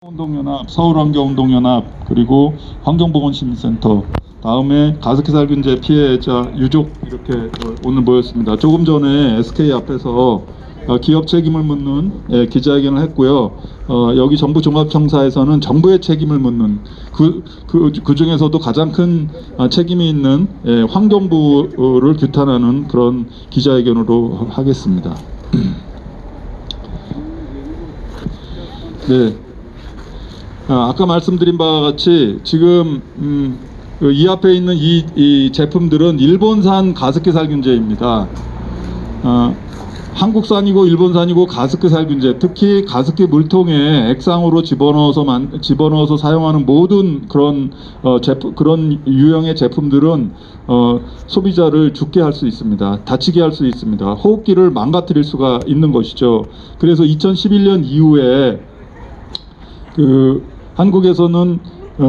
운동연합, 서울환경운동연합, 그리고 환경보건시민센터, 다음에 가습기살균제 피해자 유족 이렇게 오늘 모였습니다. 조금 전에 SK 앞에서 기업 책임을 묻는 기자회견을 했고요. 여기 정부 종합청사에서는 정부의 책임을 묻는 그 중에서도 가장 큰 책임이 있는 환경부를 규탄하는 그런 기자회견으로 하겠습니다. 네. 아까 말씀드린 바와 같이 지금 이 앞에 있는 이 제품들은 일본산 가습기 살균제입니다. 한국산이고 일본산이고 가습기 살균제, 특히 가습기 물통에 액상으로 집어넣어서 사용하는 모든 그런 그런 유형의 제품들은 소비자를 죽게 할 수 있습니다. 다치게 할 수 있습니다. 호흡기를 망가뜨릴 수가 있는 것이죠. 그래서 2011년 이후에 한국에서는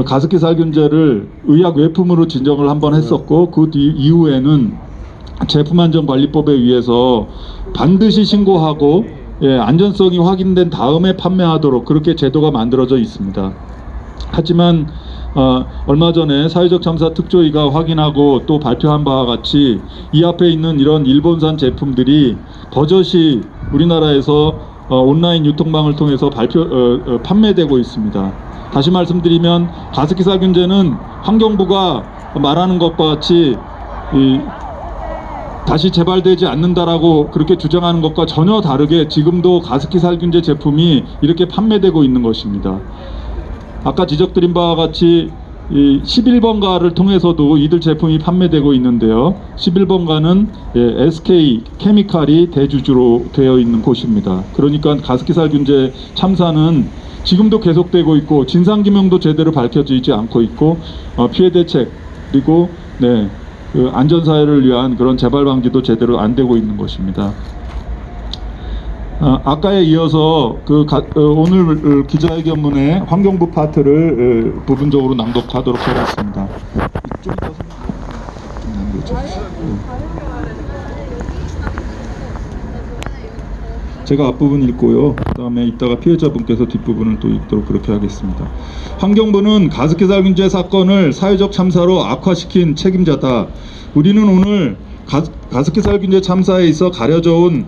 가습기 살균제를 의약 외품으로 진정을 한번 했었고, 그 이후에는 제품안전관리법에 의해서 반드시 신고하고 안전성이 확인된 다음에 판매하도록 그렇게 제도가 만들어져 있습니다. 하지만 얼마 전에 사회적 참사 특조위가 확인하고 또 발표한 바와 같이 이 앞에 있는 이런 일본산 제품들이 버젓이 우리나라에서 온라인 유통망을 통해서 판매되고 있습니다. 다시 말씀드리면 가습기 살균제는 환경부가 말하는 것과 같이 다시 재발되지 않는다라고 그렇게 주장하는 것과 전혀 다르게 지금도 가습기 살균제 제품이 이렇게 판매되고 있는 것입니다. 아까 지적드린 바와 같이 11번가를 통해서도 이들 제품이 판매되고 있는데요. 11번가는 SK 케미칼이 대주주로 되어 있는 곳입니다. 그러니까 가습기 살균제 참사는 지금도 계속되고 있고 진상규명도 제대로 밝혀지지 않고 있고 피해 대책 그리고 그 안전사회를 위한 그런 재발 방지도 제대로 안 되고 있는 것입니다. 아까에 이어서 오늘 기자회견문의 환경부 파트를 부분적으로 낭독하도록 하겠습니다. 제가 앞부분 읽고요. 그 다음에 이따가 피해자분께서 뒷부분을 또 읽도록 그렇게 하겠습니다. 환경부는 가습기 살균제 사건을 사회적 참사로 악화시킨 책임자다. 우리는 오늘 가습기 살균제 참사에 있어 가려져 온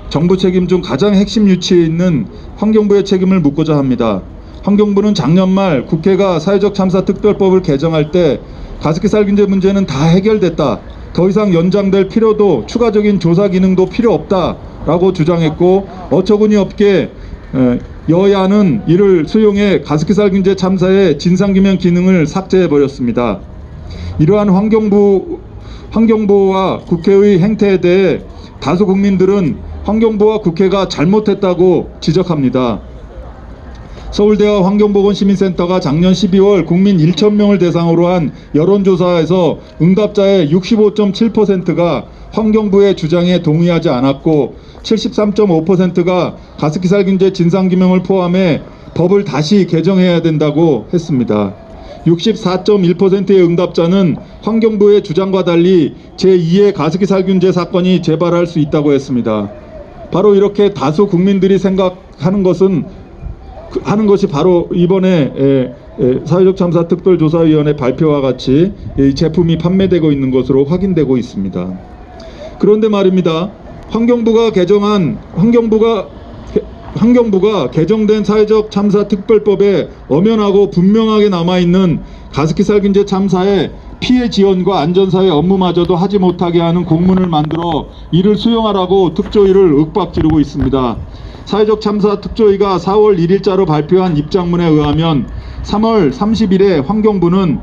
정부 책임 중 가장 핵심 유치에 있는 환경부의 책임을 묻고자 합니다. 환경부는 작년 말 국회가 사회적 참사 특별법을 개정할 때 가습기 살균제 문제는 다 해결됐다. 더 이상 연장될 필요도 추가적인 조사 기능도 필요 없다 라고 주장했고, 어처구니 없게 여야는 이를 수용해 가습기 살균제 참사의 진상규명 기능을 삭제해버렸습니다. 이러한 환경부와 국회의 행태에 대해 다수 국민들은 환경부와 국회가 잘못했다고 지적합니다. 서울대와 환경보건시민센터가 작년 12월 국민 1,000명을 대상으로 한 여론조사에서 응답자의 65.7%가 환경부의 주장에 동의하지 않았고 73.5%가 가습기 살균제 진상규명을 포함해 법을 다시 개정해야 된다고 했습니다. 64.1%의 응답자는 환경부의 주장과 달리 제2의 가습기 살균제 사건이 재발할 수 있다고 했습니다. 바로 이렇게 다수 국민들이 생각하는 것이 바로 이번에 사회적 참사 특별조사위원회 발표와 같이 이 제품이 판매되고 있는 것으로 확인되고 있습니다. 그런데 말입니다. 환경부가 개정된 사회적 참사 특별법에 엄연하고 분명하게 남아있는 가습기 살균제 참사의 피해 지원과 안전사회 업무마저도 하지 못하게 하는 공문을 만들어 이를 수용하라고 특조위를 윽박지르고 있습니다. 사회적 참사 특조위가 4월 1일자로 발표한 입장문에 의하면 3월 30일에 환경부는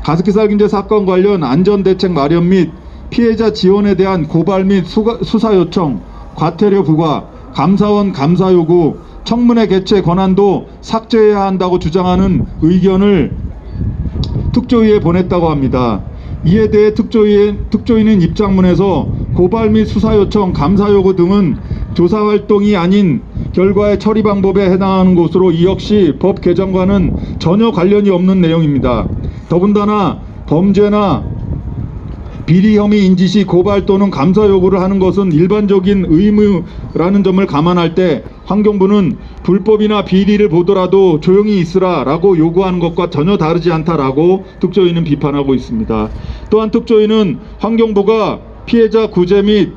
가습기 살균제 사건 관련 안전대책 마련 및 피해자 지원에 대한 고발 및 수사 요청, 과태료 부과, 감사원 감사 요구, 청문회 개최 권한도 삭제해야 한다고 주장하는 의견을 특조위에 보냈다고 합니다. 이에 대해 특조위는 입장문에서 고발 및 수사 요청, 감사 요구 등은 조사 활동이 아닌 결과의 처리 방법에 해당하는 것으로 이 역시 법 개정과는 전혀 관련이 없는 내용입니다. 더군다나 범죄나 비리 혐의 인지 시 고발 또는 감사 요구를 하는 것은 일반적인 의무라는 점을 감안할 때 환경부는 불법이나 비리를 보더라도 조용히 있으라 라고 요구하는 것과 전혀 다르지 않다라고 특조위는 비판하고 있습니다. 또한 특조위는 환경부가 피해자 구제 및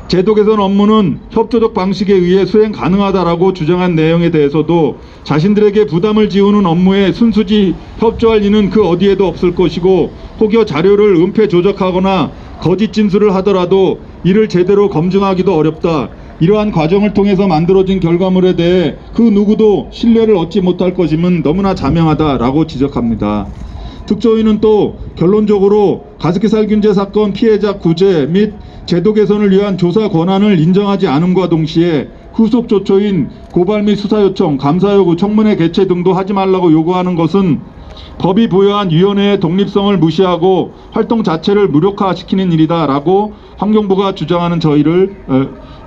제도 개선 업무는 협조적 방식에 의해 수행 가능하다라고 주장한 내용에 대해서도 자신들에게 부담을 지우는 업무에 순수지 협조할 리는 그 어디에도 없을 것이고, 혹여 자료를 은폐 조작하거나 거짓 진술을 하더라도 이를 제대로 검증하기도 어렵다. 이러한 과정을 통해서 만들어진 결과물에 대해 그 누구도 신뢰를 얻지 못할 것임은 너무나 자명하다라고 지적합니다. 특조위는 또 결론적으로 가습기 살균제 사건 피해자 구제 및 제도 개선을 위한 조사 권한을 인정하지 않음과 동시에 후속 조처인 고발 및 수사 요청, 감사 요구, 청문회 개최 등도 하지 말라고 요구하는 것은 법이 부여한 위원회의 독립성을 무시하고 활동 자체를 무력화시키는 일이다라고 환경부가 주장하는 저희를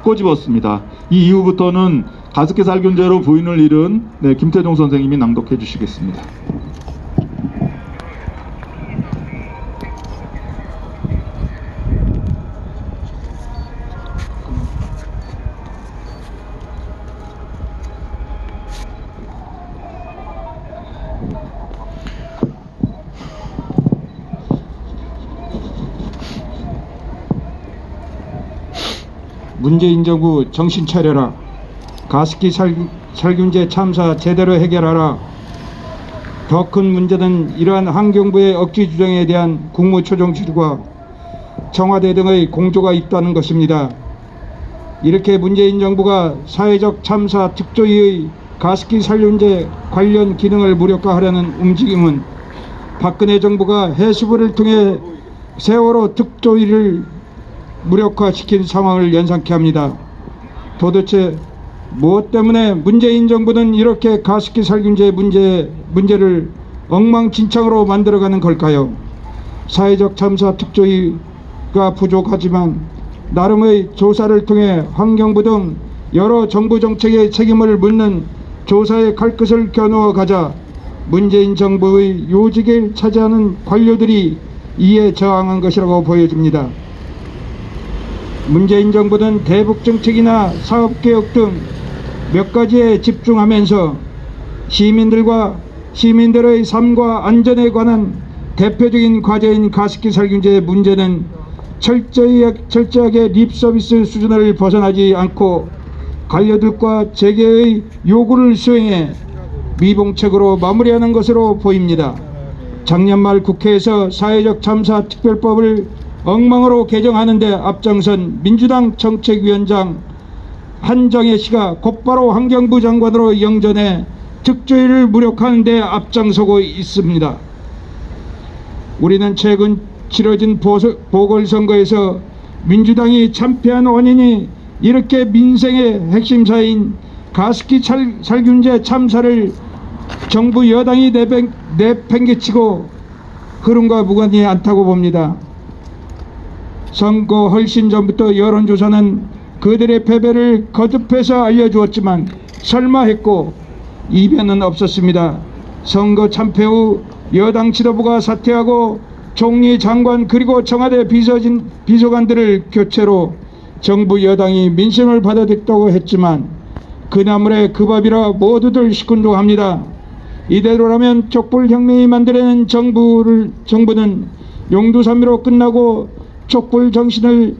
꼬집었습니다. 이 이후부터는 가습기 살균제로 부인을 잃은 김태종 선생님이 낭독해 주시겠습니다. 문재인 정부 정신 차려라. 가습기 살균제 참사 제대로 해결하라. 더 큰 문제는 이러한 환경부의 억지 주장에 대한 국무조정실과 청와대 등의 공조가 있다는 것입니다. 이렇게 문재인 정부가 사회적 참사 특조위의 가습기 살균제 관련 기능을 무력화하려는 움직임은 박근혜 정부가 해수부를 통해 세월호 특조위를 무력화시킨 상황을 연상케 합니다. 도대체 무엇 때문에 문재인 정부는 이렇게 가습기 살균제 문제를 엉망진창으로 만들어가는 걸까요? 사회적 참사 특조위가 부족하지만 나름의 조사를 통해 환경부 등 여러 정부 정책의 책임을 묻는 조사의 칼끝을 겨누어 가자 문재인 정부의 요직을 차지하는 관료들이 이에 저항한 것이라고 보여집니다. 문재인 정부는 대북 정책이나 사업개혁 등 몇 가지에 집중하면서 시민들의 삶과 안전에 관한 대표적인 과제인 가습기 살균제 문제는 철저하게 립서비스 수준을 벗어나지 않고 관료들과 재계의 요구를 수행해 미봉책으로 마무리하는 것으로 보입니다. 작년 말 국회에서 사회적 참사 특별법을 엉망으로 개정하는 데 앞장선 민주당 정책위원장 한정혜 씨가 곧바로 환경부 장관으로 영전해 특조위를 무력화하는 데 앞장서고 있습니다. 우리는 최근 치러진 보궐선거에서 민주당이 참패한 원인이 이렇게 민생의 핵심사인 가습기 살균제 참사를 정부 여당이 내팽개치고 흐름과 무관이 않다고 봅니다. 선거 훨씬 전부터 여론조사는 그들의 패배를 거듭해서 알려주었지만 설마 했고 이변은 없었습니다. 선거 참패 후 여당 지도부가 사퇴하고 총리, 장관 그리고 청와대 비서관들을 교체로 정부 여당이 민심을 받아들였다고 했지만 그 나물에 그 밥이라 모두들 시큰둥합니다. 이대로라면 촛불혁명이 만들어낸 정부는 용두사미로 끝나고 촛불 정신을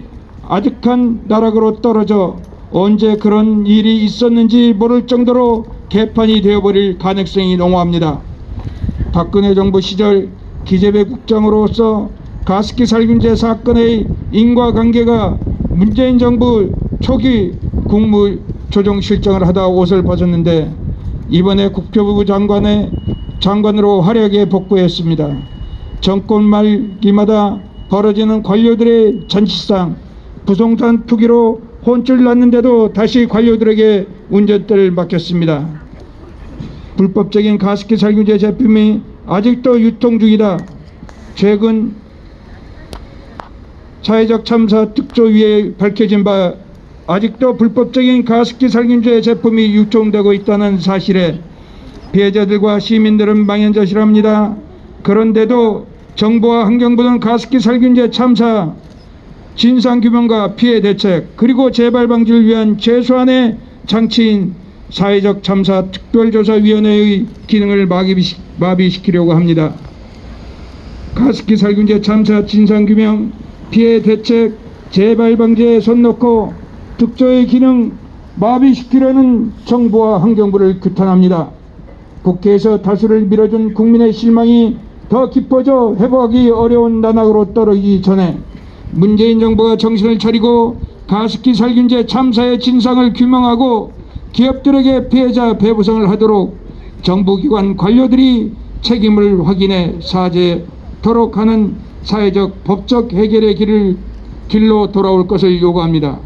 아득한 나락으로 떨어져 언제 그런 일이 있었는지 모를 정도로 개판이 되어버릴 가능성이 농후합니다. 박근혜 정부 시절 기재부 국장으로서 가습기 살균제 사건의 인과관계가 문재인 정부 초기 국무조정실장을 하다 옷을 벗었는데 이번에 국토부 장관으로 화려하게 복구했습니다. 정권 말기마다 벌어지는 관료들의 잔치상 부동산 투기로 혼쭐 났는데도 다시 관료들에게 운전대를 맡겼습니다. 불법적인 가습기 살균제 제품이 아직도 유통 중이다. 최근 사회적 참사 특조위에 밝혀진 바 아직도 불법적인 가습기 살균제 제품이 유통되고 있다는 사실에 피해자들과 시민들은 망연자실합니다. 그런데도 정부와 환경부는 가습기 살균제 참사 진상규명과 피해 대책 그리고 재발 방지를 위한 최소한의 장치인 사회적 참사 특별조사위원회의 기능을 마비시키려고 합니다. 가습기 살균제 참사 진상규명, 피해 대책, 재발 방지에 손 놓고 특조의 기능 마비시키려는 정부와 환경부를 규탄합니다. 국회에서 다수를 밀어준 국민의 실망이 더 깊어져 회복하기 어려운 나락으로 떨어지기 전에 문재인 정부가 정신을 차리고 가습기 살균제 참사의 진상을 규명하고 기업들에게 피해자 배부상을 하도록 정부기관 관료들이 책임을 확인해 사죄토록 하는 사회적 법적 해결의 길로 돌아올 것을 요구합니다.